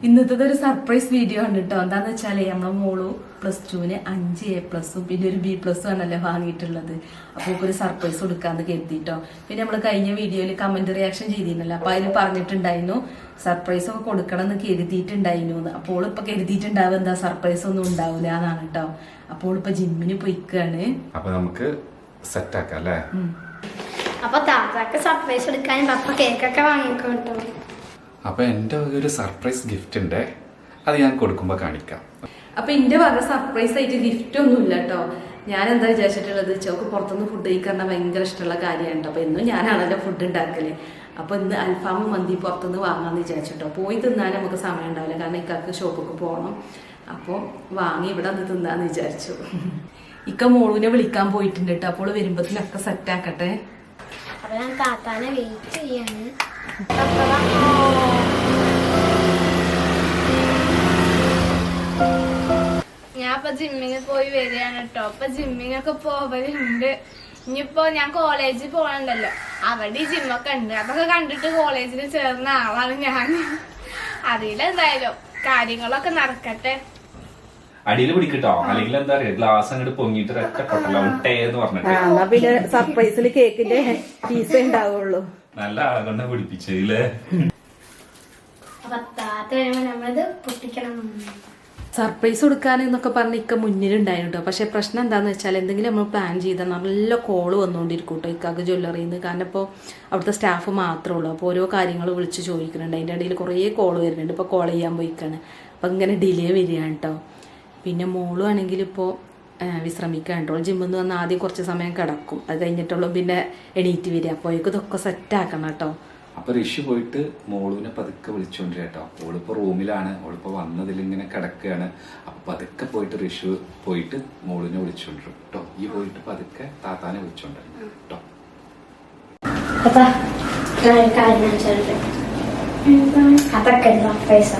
ഇന്നത്തെ ഒരു surprise video ആണ് കേട്ടോ. എന്താന്ന് വെച്ചാല് നമ്മളെ മോളു +2 5 A+ പിന്നെ ഒരു B+ ആണല്ലോ വാങ്ങിയിട്ടുള്ളത്. അപ്പോൾ ഒരു സർപ്രൈസ് കൊടുക്കാന്ന് കരുതിട്ടോ. പിന്നെ നമ്മൾ കഴിഞ്ഞ വീഡിയോയിൽ കമന്റ് റിയാക്ഷൻ ചെയ്തിരുന്നല്ലോ, അപ്പൊ അതിൽ പറഞ്ഞിട്ടുണ്ടായിരുന്നു സർപ്രൈസ് ഒക്കെ കൊടുക്കണം എന്ന് കരുതിയിട്ടുണ്ടായിരുന്നു. അപ്പോൾ ഇപ്പൊ കരുതിയിട്ടുണ്ടാവും എന്താ സർപ്രൈസ് ഒന്നും ഉണ്ടാവില്ല എന്നാണ് കേട്ടോ. അപ്പോൾ ഇപ്പൊ ജിമ്മിന് പോയിക്കാണ്. അപ്പൊ നമുക്ക് സെറ്റ് ആക്കാം അല്ലേ? അപ്പൊ താത്താക്ക് സർപ്രൈസ് എടുക്കാൻ പപ്പ കേക്കൊക്കെ വാങ്ങിക്കോട്ടോ. അപ്പൊ എന്റെ ഒരു സർപ്രൈസ് ഗിഫ്റ്റ് ഉണ്ട്, അത് ഞാൻ കൊടുക്കുമ്പോ കാണിക്കാം. അപ്പൊ എന്റെ വക സർപ്രൈസ് ആയിട്ട് ഗിഫ്റ്റ് ഒന്നും ഇല്ല കേട്ടോ. ഞാൻ എന്താ വിചാരിച്ചിട്ടുള്ളത്, ചോക്ക് പുറത്തുനിന്ന് ഫുഡ് കഴിക്കാൻ ഭയങ്കര ഇഷ്ടമുള്ള കാര്യമാണ്. അപ്പൊ എന്നും ഞാനാണല്ലോ ഫുഡ് ഉണ്ടാക്കല്. അപ്പൊ ഇന്ന് അൽഫാമും മന്തി പുറത്തുനിന്ന് വാങ്ങാന്ന് വിചാരിച്ചിട്ടോ. പോയി തിന്നാൻ നമുക്ക് സമയം ഉണ്ടാവില്ല, കാരണം ഇക്കാക്ക് ഷോപ്പൊക്കെ പോകണം. അപ്പോൾ വാങ്ങി ഇവിടെ വന്ന് തിന്നാന്ന് വിചാരിച്ചു. ഇക്ക മോളുവിനെ വിളിക്കാൻ പോയിട്ടുണ്ട് കേട്ടോ. അപ്പോൾ വരുമ്പത്തിനൊക്കെ സെറ്റ് ആക്കട്ടെ. അപ്പൊ ഞാൻ താത്താനെ വെയിറ്റ് ചെയ്യാണ്. ഞാൻ ഇപ്പൊ ജിമ്മിന് പോയി വരികയാണ് കേട്ടോ. ഇപ്പൊ ജിമ്മിനൊക്കെ പോവലുണ്ട്. ഇനിയിപ്പോ ഞാൻ കോളേജിൽ പോകണ്ടല്ലോ, അവിടെ ജിമ്മൊക്കെ ഉണ്ട്. അതൊക്കെ കണ്ടിട്ട് കോളേജിൽ ചേർന്ന ആളാണ് ഞാൻ. അതിലെന്തായാലും കാര്യങ്ങളൊക്കെ നടക്കട്ടെ. അടിയിൽ പിടിക്കട്ടോ, അല്ലെങ്കിൽ എന്താ പറയാ, ഗ്ലാസ് അങ്ങോട്ട് പൊങ്ങിട്ട് ഒറ്റപ്പെട്ടല്ലോട്ടേന്ന് പറഞ്ഞിട്ട് പിന്നെ സർപ്രൈസിൽ കേക്കിന്റെ പീസേ ഉണ്ടാവുള്ളൂ. നല്ല ആളെ പിടിപ്പിച്ചില്ലേ? അപ്പൊ താത്ത വരുമ്പോ നമ്മളത് പൊട്ടിക്കണം. സർപ്രൈസ് കൊടുക്കാൻ എന്നൊക്കെ പറഞ്ഞ് ഇക്ക മുന്നിലുണ്ടായിരുന്നു കേട്ടോ. പക്ഷെ പ്രശ്നം എന്താണെന്ന് വെച്ചാൽ എന്തെങ്കിലും നമ്മൾ പ്ലാൻ ചെയ്താൽ നല്ല കോള് വന്നുകൊണ്ടിരിക്കും കേട്ടോ ഇക്കാക്ക് ജ്വല്ലറിന്ന്. കാരണം ഇപ്പോൾ അവിടുത്തെ സ്റ്റാഫ് മാത്രമേ ഉള്ളൂ. അപ്പോൾ ഓരോ കാര്യങ്ങൾ വിളിച്ച് ചോദിക്കുന്നുണ്ട്. അതിൻ്റെ ഇടയിൽ കുറേ കോള് വരുന്നുണ്ട്. ഇപ്പോൾ കോൾ ചെയ്യാൻ പോയിക്കാണ്. അപ്പം ഇങ്ങനെ ഡിലേ വരികയാണ് കേട്ടോ. പിന്നെ മോളും ആണെങ്കിൽ ഇപ്പോൾ വിശ്രമിക്കാൻ കേട്ടോ. ജിമ്മിൽ നിന്ന് വന്ന് ആദ്യം കുറച്ച് സമയം കിടക്കും, അത് കഴിഞ്ഞിട്ടുള്ളൂ പിന്നെ എണീറ്റ് വരിക. അപ്പോഴേക്കും ഇതൊക്കെ സെറ്റ് ആക്കണം കേട്ടോ. അപ്പൊ ഋഷി പോയിട്ട് മോളുവിനെ പതുക്കെ വിളിച്ചോണ്ടിര കേട്ടോ. ഓളിപ്പോ റൂമിലാണ്, ഓളിപ്പോ വന്നതിൽ ഇങ്ങനെ കിടക്കുകയാണ്. അപ്പൊ പതുക്കെ പോയിട്ട് ഋഷി പോയിട്ട് മോളിനെ വിളിച്ചോണ്ടിരും കേട്ടോ. ഈ പോയിട്ട് പതുക്കെ താത്താനെ വിളിച്ചോണ്ടിരും കേട്ടോ. അതൊക്കെ സർപ്രൈസ്.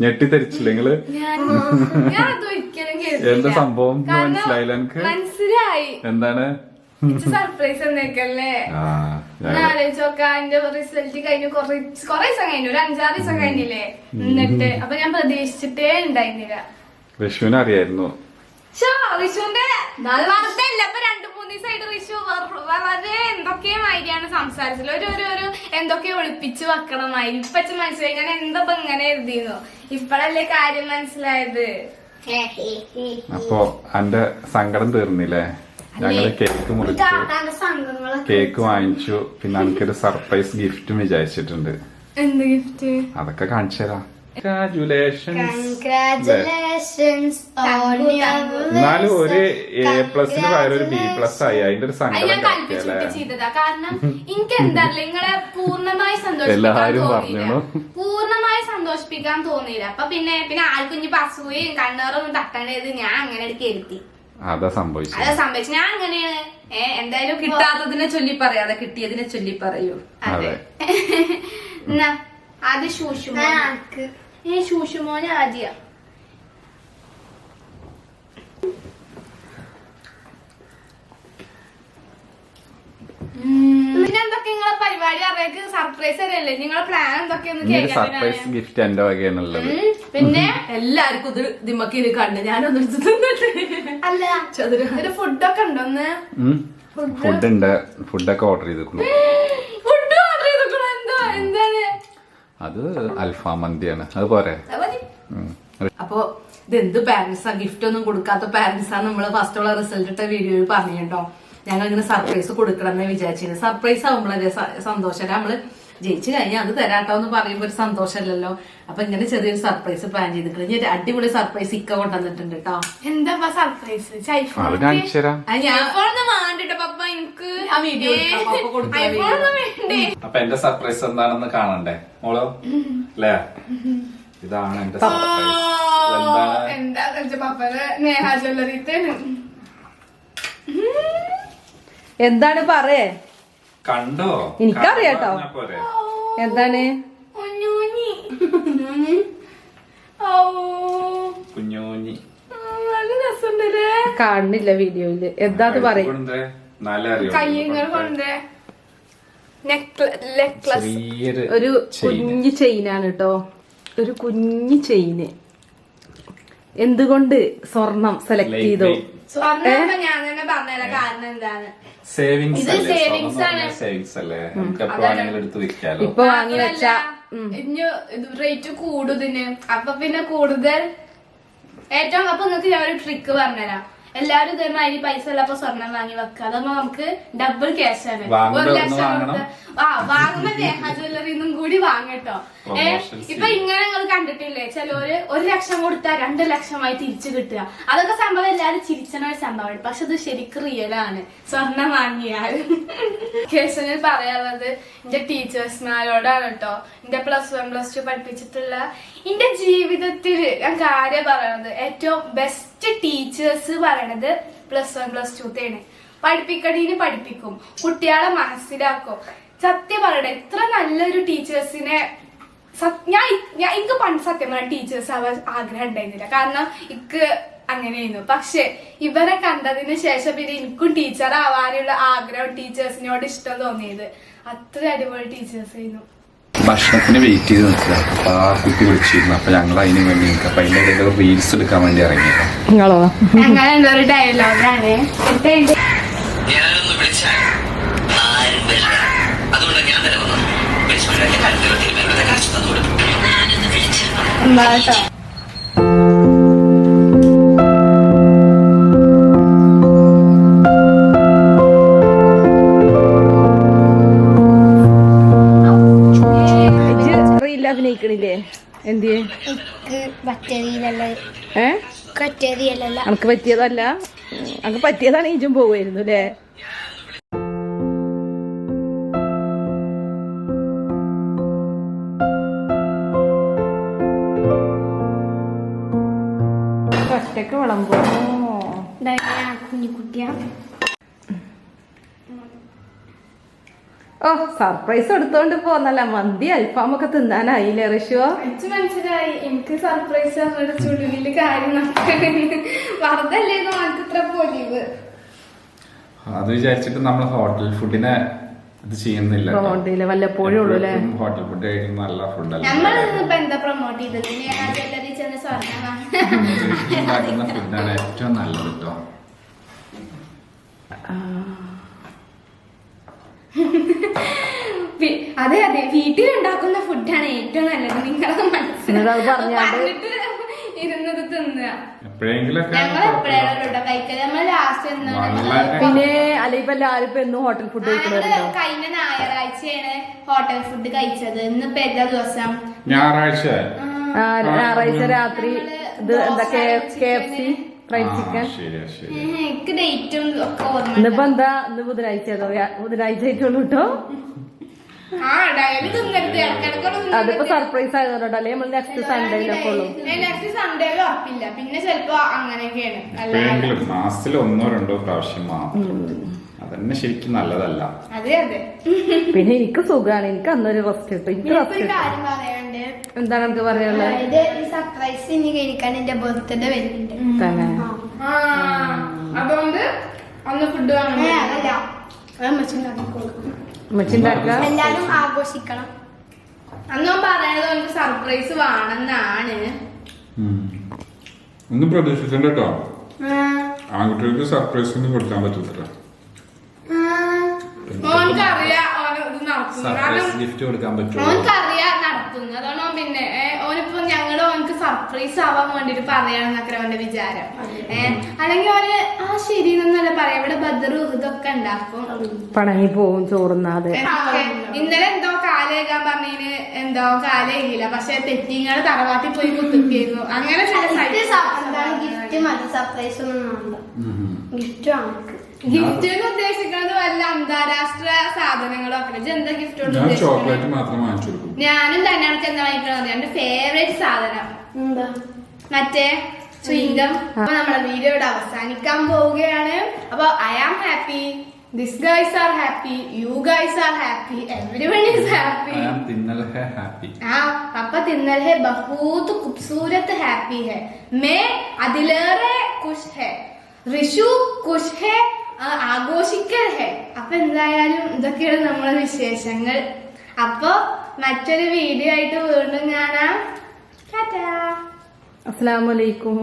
ഞെട്ടിത്തരിച്ചില്ല നിങ്ങള്? എന്താ സംഭവം മനസ്സിലായില്ല എനിക്ക്. മനസ്സിലായി എന്താണ് സർപ്രൈസ് എന്നേക്കല്ലേ? എന്റെ റിസൾട്ട് കഴിഞ്ഞു, കൊറേ ദിവസം കഴിഞ്ഞു, ഒരു 5-6 ദിവസം കഴിഞ്ഞില്ലേ. എന്നിട്ട് അപ്പൊ ഞാൻ പ്രതീക്ഷിച്ചിട്ടേ ഉണ്ടായിരുന്നില്ല. ഋഷുവിനെ അറിയായിരുന്നു. ഋഷുവിന്റെ വാർത്തയല്ല, ഇപ്പൊ 2-3 ദിവസമായിട്ട് ഋഷു വളരെ എന്തൊക്കെയോ മാതിരിയാണ് സംസാരിച്ചത്. ഒരു എന്തൊക്കെയോ ഒളിപ്പിച്ചു വെക്കണമായി. ഇപ്പൊ മനസ്സിലായി ഞാൻ എന്താ ഇങ്ങനെ എഴുതിയിരുന്നു. ഇപ്പഴല്ലേ കാര്യം മനസ്സിലായത്. അപ്പൊ എന്റെ സങ്കടം തീർന്നില്ലേ? ഞങ്ങള് കേക്ക് മുറിച്ചു, കേക്ക് വാങ്ങിച്ചു, പിന്നെ എനിക്കൊരു സർപ്രൈസ് ഗിഫ്റ്റും വിചാരിച്ചിട്ടുണ്ട്. എന്ത് ഗിഫ്റ്റ്? അതൊക്കെ കാണിച്ചു തരാം. എന്നാലും ഒരു A+ന് പകരം ഒരു B+ ആയി. അതിന്റെ ഒരു സങ്കടം കാരണം എനിക്ക് എന്താ നിങ്ങളെ എല്ലാരും പറഞ്ഞു പൂർണ്ണമായി സന്തോഷിപ്പിക്കാൻ തോന്നിയില്ല. അപ്പൊ പിന്നെ ആൾക്കും ഇനി അസൂയയും കണ്ണേറൊന്നും തട്ടേണ്ടത് ഞാൻ അങ്ങനെ കരുതി. അതാ സംഭവിച്ചു. ഞാൻ അങ്ങനെയാണ്. എന്തായാലും കിട്ടാത്തതിനെ ചൊല്ലി പറയാതെ കിട്ടിയതിനെ ചൊല്ലി പറയൂ. അതെ. എന്നാ അത് ശൂഷുമോന് ആദ്യ എന്തൊക്കെ നിങ്ങളെ പരിപാടി അറിയാക്ക് സർപ്രൈസ് അറിയല്ലേ? നിങ്ങളെ പ്ലാൻ എന്തൊക്കെയൊന്ന് സർപ്രൈസ് ഗിഫ്റ്റ് എന്റെ വകയാണുള്ളത്. പിന്നെ എല്ലാവർക്കും ഇത് ദിമ്മക്ക് കണ്ട് ഞാനൊന്നും അല്ല ഒരു ഫുഡൊക്കെ ഉണ്ടോന്ന്? ഫുഡ് ഉണ്ട്, ഫുഡൊക്കെ ഓർഡർ ചെയ്തിട്ടുള്ളൂ. അത് അൽഫാം മന്തിയാണ്, അത് പോരെ? അപ്പൊ ഇതെന്ത് പാരന്റ്സാ, ഗിഫ്റ്റ് ഒന്നും കൊടുക്കാത്ത പാരന്റ്സാ നമ്മള് ഫസ്റ്റുള്ള റിസൾട്ട് ഇട്ട വീഡിയോയിൽ പറഞ്ഞിട്ടോ. ഞങ്ങൾ ഇങ്ങനെ സർപ്രൈസ് കൊടുക്കണം എന്ന് വിചാരിച്ചിരുന്നു. സർപ്രൈസ് ആവുമ്പോഴേ സന്തോഷം. നമ്മള് ജയിച്ചു കഴിഞ്ഞാൽ അത് തരാട്ടോ എന്ന് പറയുമ്പോ ഒരു സന്തോഷമല്ലല്ലോ. അപ്പൊ ഇങ്ങനെ ചെറിയൊരു സർപ്രൈസ് പ്ലാൻ ചെയ്തിട്ടുണ്ട്. ഞാൻ അടിപൊളി സർപ്രൈസ് ഇക്ക കൊണ്ടുവന്നിട്ടുണ്ട് കേട്ടോ. എന്താ സർപ്രൈസ്? അപ്പൊ എന്റെ സർപ്രൈസ് എന്താണെന്ന് കാണണ്ടേ മോളോ? അല്ലേ, ഇതാണ് എന്റെ സർപ്രൈസ്. എന്താ നേഹ ജ്വല്ലറിത്തെ എന്താണ് പറയേ? കണ്ടോ? എനിക്കറിയാട്ടോ. എന്താണ് കുഞ്ഞോഞ്ഞി നല്ല രസമുണ്ടല്ലേ? കാണുന്നില്ല വീഡിയോയില്. എന്താ പറയും? കയ്യങ്ങൾ കൊണ്ട് നെക്ലസ്, ഒരു കുഞ്ഞു ചെയിനാണ് കേട്ടോ. ഒരു കുഞ്ഞു ചെയിന്. എന്തുകൊണ്ട് സ്വർണം സെലക്ട് ചെയ്തോ? സ്വർണ്ണം ഞാൻ തന്നെ പറഞ്ഞുതരാം കാരണം എന്താണ്. സേവിങ്സ് അല്ലേ? ഇപ്പൊ വാങ്ങി വെച്ചാ ഇനി റേറ്റ് കൂടും ഇതിന്. അപ്പൊ പിന്നെ കൂടുതൽ ഏറ്റവും അപ്പൊ നിങ്ങൾക്ക് ഞാൻ ഒരു ട്രിക്ക് പറഞ്ഞുതരാം. എല്ലാരും ഇതേമാതിരി പൈസ ഉള്ളപ്പോ സ്വർണം വാങ്ങി വെക്കുക. അതാകുമ്പോ നമുക്ക് ഡബിൾ ക്യാഷ് ആണ്. 1 ലക്ഷം കൊടുത്ത് വാങ്ങുമ്പോ ദേഹ ജ്വല്ലറിന്നും കൂടി വാങ്ങട്ടോ. ഇപ്പൊ ഇങ്ങനെ നിങ്ങൾ കണ്ടിട്ടില്ലേ, ചിലര് 1 ലക്ഷം കൊടുത്താൽ 2 ലക്ഷമായി തിരിച്ചു കിട്ടുക. അതൊക്കെ സംഭവം എല്ലാരും ചിരിച്ചണ ഒരു സംഭവമാണ്. പക്ഷെ അത് ശരിക്കും റിയലാണ്. സ്വർണം വാങ്ങിയാൽ കേസിന് പറയാനുള്ളത് എന്റെ ടീച്ചേഴ്സ്മാരോടാണ് കേട്ടോ. എന്റെ +1 +2 പഠിപ്പിച്ചിട്ടുള്ള എന്റെ ജീവിതത്തിൽ ഞാൻ കാര്യം പറയണത് ഏറ്റവും ബെസ്റ്റ് ടീച്ചേഴ്സ് പറയണത് +1 +2 പഠിപ്പിക്കണീന് പഠിപ്പിക്കും, കുട്ടികളെ മനസ്സിലാക്കും. സത്യം പറയട്ടെ, ഇത്ര നല്ലൊരു ടീച്ചേഴ്സിനെ എനിക്ക് പണ്ട് സത്യം പറഞ്ഞ ടീച്ചേഴ്സ് ആവാൻ ആഗ്രഹം ഉണ്ടായിരുന്നില്ല. കാരണം എനിക്ക് അങ്ങനെയായിരുന്നു. പക്ഷെ ഇവരെ കണ്ടതിന് ശേഷം പിന്നെ എനിക്കും ടീച്ചർ ആവാനുള്ള ആഗ്രഹം, ടീച്ചേഴ്സിനോട് ഇഷ്ടം തോന്നിയത്. അത്ര അടിപൊളി ടീച്ചേഴ്സ് ആയിരുന്നു. ഭക്ഷണത്തിന് വെയിറ്റ് ചെയ്ത് നിൽക്കുക. അപ്പൊ ആ കുട്ടി വിളിച്ചിരുന്നു. അപ്പൊ ഞങ്ങൾ അതിന് വേണ്ടി നിൽക്കുക. അപ്പൊ അതിന്റെ ഇടയിൽ റീൽസ് എടുക്കാൻ വേണ്ടി ഇറങ്ങിയത്. അങ്ങനെ ഒരു ഡയലോഗാണ്. കേട്ടോ അഭിനയിക്കണില്ലേ? എന്ത് അനക്ക് പറ്റിയതല്ല, അനക്ക് പറ്റിയതാണ്. ഈജും പോവായിരുന്നു അല്ലേ? ഒറ്റക്ക് വിളമ്പോ കുഞ്ഞിക്കുട്ടിയാ. ഓ, സർപ്രൈസ് എടുത്തോണ്ട് പോന്നല്ല. മന്തി അൽഫാമൊക്കെ തിന്നാനായില്ലേ ഋഷുവോ? എനിക്ക് മനസ്സിലായി. എനിക്ക് സർപ്രൈസ് ചുള്ളില് കാര്യം വെറുതല്ലേ നമുക്ക് ഇത്ര പൊലിവ്. അത് വിചാരിച്ചിട്ട് നമ്മൾ ഹോട്ടൽ ഫുഡിനെ ഇത് ചെയ്യുന്നില്ല. വല്ലപ്പോഴും ഉള്ളൂ അല്ലേ? ഹോട്ടൽ ഫുഡ് കഴിക്കുന്ന നല്ല ഫുഡല്ല. നമ്മളിപ്പോ എന്താ പ്രൊമോട്ട് ചെയ്തത്? ഉണ്ടാക്കുന്ന ഫുഡാണ് ഏറ്റവും നല്ലത് കേട്ടോ. അതെ അതെ, വീട്ടിലുണ്ടാക്കുന്ന ഫുഡാണ് ഏറ്റവും നല്ലത്. നിങ്ങളത് മനസ്സിലാക്കിട്ട് ഇരുന്നത് തിന്നുക. ഞങ്ങൾ എപ്പോഴാണ് കഴിക്കല്. നമ്മൾ ലാസ്റ്റ് പിന്നെ അല്ലെങ്കിൽ എല്ലാവരും എന്നും ഹോട്ടൽ ഫുഡ് കഴിക്കുന്നത്. കഴിഞ്ഞ ഞായറാഴ്ചയാണ് ഹോട്ടൽ ഫുഡ് കഴിച്ചത്. ഇന്നിപ്പോ എല്ലാ ദിവസം ഞായറാഴ്ച രാത്രി ഇത് എന്താ KFC ഫ്രൈഡ് ചിക്കൻ. എനിക്ക് ഡേറ്റും ഒക്കെ ഓർമ്മ. ഇന്നിപ്പോ എന്താ? ഇന്ന് ബുധനാഴ്ച ആയിട്ടുള്ളൂ കേട്ടോ. അതിപ്പോ സർപ്രൈസ് ആയതുകൊണ്ടോ, അല്ലെങ്കിൽ നമ്മൾ നെക്സ്റ്റ് സൺഡേയിലൊക്കെ ഉള്ളൂ. നെക്സ്റ്റ് സൺഡേയിലും ഉറപ്പില്ല. പിന്നെ ചിലപ്പോ അങ്ങനെയൊക്കെയാണ്. മാസത്തിൽ 1-2 പ്രാവശ്യം അതന്നെ ശരിക്കും നല്ലതല്ല. അതെ അതെ. പിന്നെ എനിക്ക് സുഖമാണ്. എനിക്ക് അന്നൊരു റെസ്റ്റ് കിട്ടും. എനിക്ക് റെസ്റ്റ് കാര്യം പറയാണ്ട്. എന്താണ് എനിക്ക് പറയാനുള്ളത്? സർപ്രൈസ് ഇനി കഴിക്കാൻ എന്റെ ബർത്ത്ഡേ വരുന്നുണ്ട്. അതുകൊണ്ട് അന്ന് ഫുഡ് എല്ലാരും ആഘോഷിക്കണം. അന്ന് പറയണത് നമുക്ക് സർപ്രൈസ് വേണമെന്നാണ്. ഒന്നും പ്രതീക്ഷിക്കണ്ട കേട്ടോ. ആൺകുട്ടികൾക്ക് സർപ്രൈസ് ഒന്നും കൊടുക്കാൻ പറ്റത്തില്ല. ഗിഫ്റ്റ് കൊടുക്കാൻ പറ്റും. ഓനക്കറിയാ നടത്തുന്നു. അതാണോ പിന്നെ ഓനിപ്പോ ഞങ്ങള് ഓനക്ക് സർപ്രൈസ് ആവാൻ വേണ്ടിട്ട് പറയാന്നൊക്കെ അവന്റെ വിചാരം. അല്ലെങ്കിൽ ഓന് ശരി എന്നല്ല പറയാം. ഇവിടെ ബദറും ഇതൊക്കെ ഉണ്ടാക്കും. പണങ്ങി പോവും ചോറുന്നാതെ. ഇന്നലെ എന്തോ കാലേകാൻ പറഞ്ഞതിന് എന്തോ കാലേകില്ല. പക്ഷെ തെറ്റിങ്ങള് തറവാട്ടിൽ പോയി കുത്തിയിരുന്നു. അങ്ങനെ ഗിഫ്റ്റ് മതി, സർപ്രൈസ് ഒന്നും ഗിഫ്റ്റ് ആണ്. ഗിഫ്റ്റ് എന്ന് ഉദ്ദേശിക്കുന്നത് വല്ല അന്താരാഷ്ട്ര സാധനങ്ങളൊക്കെ. എന്താ ഗിഫ്റ്റ്? ഞാനും തന്നെയാണ് എന്താ വാങ്ങിക്കണത്. എന്റെ ഫേവറേറ്റ് സാധനം മറ്റേ ചുയിങ്കം. അപ്പൊ നമ്മളെ വീഡിയോയുടെ അവസാനിക്കാൻ പോവുകയാണ്. അപ്പൊ I am happy. This guys are happy, you guys are happy, everyone is happy. I am तिन्नल है happy. हाँ पापा तिन्नल है बहुत खूबसूरत हैप्पी है. मैं അതിലേറെ खुश है. ഋഷു खुश है, ആഘോഷിക്കൽ है. അപ്പൊ എന്തായാലും ഇതൊക്കെയാണ് നമ്മളെ വിശേഷങ്ങൾ. അപ്പൊ മറ്റൊരു വീഡിയോ ആയിട്ട് വീണ്ടും കാണാം. ടാറ്റാ. അസ്സലാമു അലൈക്കും.